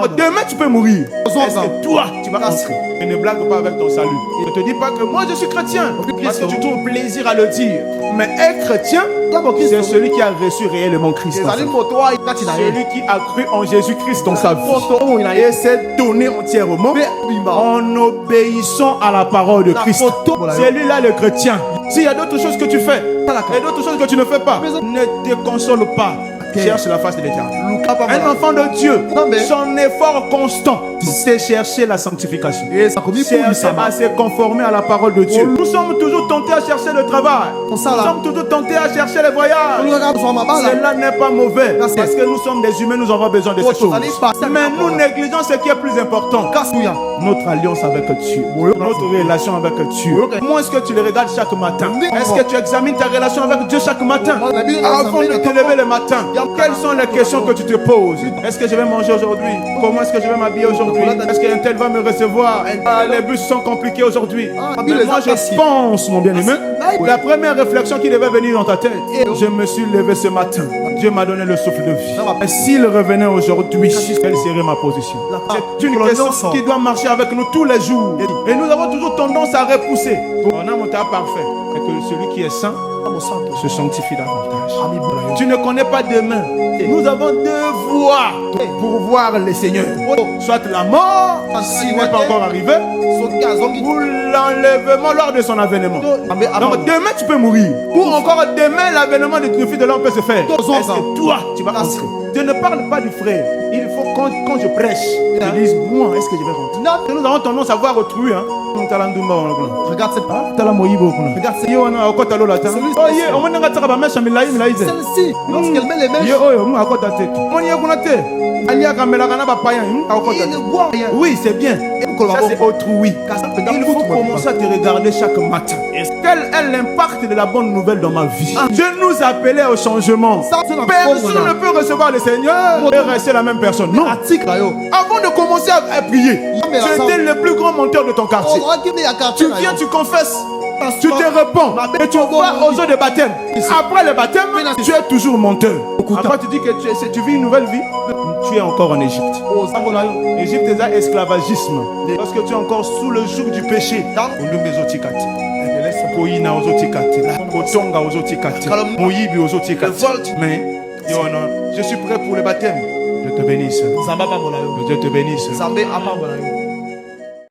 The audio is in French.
Demain tu peux mourir. Est-ce que toi tu vas rentrer? Et ne blague pas avec ton salut. Ne te dis pas que moi je suis chrétien parce que tu trouves plaisir à le dire. Mais être chrétien, c'est celui qui a reçu réellement Christ. Celui qui a cru en Jésus-Christ dans sa vie et s'est donné entièrement en obéissant à la parole de Christ. C'est lui-là le chrétien. S'il y a d'autres choses que tu fais et d'autres choses que tu ne fais pas, ne te console pas. Cherche la face de l'Éternel. Un enfant de Dieu, son effort constant, c'est chercher la sanctification. Chercher à se conformer à la parole de Dieu. Nous sommes toujours tentés à chercher le travail. Nous sommes toujours tentés à chercher les voyages. Cela n'est pas mauvais. Parce que nous sommes des humains, nous avons besoin de ces choses. Mais nous négligeons ce qui est plus important. Notre alliance avec Dieu. Notre relation avec Dieu. Comment est-ce que tu le regardes chaque matin? Est-ce que tu examines ta relation avec Dieu chaque matin? Avant de te lever le matin, quelles sont les questions que tu te poses? Est-ce que je vais manger aujourd'hui? Comment est-ce que je vais m'habiller aujourd'hui? Est-ce qu'un tel va me recevoir? Les bus sont compliqués aujourd'hui. Mais moi je pense, mon bien-aimé, la première réflexion qui devait venir dans ta tête, je me suis levé ce matin. Dieu m'a donné le souffle de vie. Et s'il revenait aujourd'hui, quelle serait ma position? C'est une question qui doit marcher avec nous tous les jours. Et nous avons toujours tendance à repousser. On a mon tas parfait. Et que celui qui est saint se sanctifie davantage. Tu ne connais pas demain. Nous avons deux voies pour voir le Seigneur. Soit la mort, s'il n'est pas encore arrivé, ou l'enlèvement lors de son avènement. Donc demain tu peux mourir. Ou encore demain l'avènement du Fils de l'homme peut se faire. Est-ce que toi tu vas rentrer? Je ne parle pas du frère. Il faut quand je prêche, je dise moi est-ce que je vais rentrer? Nous avons tendance à voir autrui. Regarde cette part. Regarde cette celle-ci, lorsqu'elle met les mèches, il ne voit rien. Oui, c'est bien. Ça, c'est autrui. Il faut commencer à te regarder chaque matin. Quel est l'impact de la bonne nouvelle dans ma vie? Dieu nous appelait au changement. Personne ne peut recevoir le Seigneur et rester la même personne. Non. Avant de commencer à prier, tu étais le plus grand menteur de ton quartier. Tu viens, tu confesses. Tu te réponds et tu vas aux eaux de baptême. Après le baptême, tu es toujours menteur. Après tu dis que tu vis une nouvelle vie, tu es encore en Égypte. Égypte c'est un esclavagisme. Parce que tu es encore sous le joug du péché. Mais je suis prêt pour le baptême. Je te bénisse. Dieu te bénisse.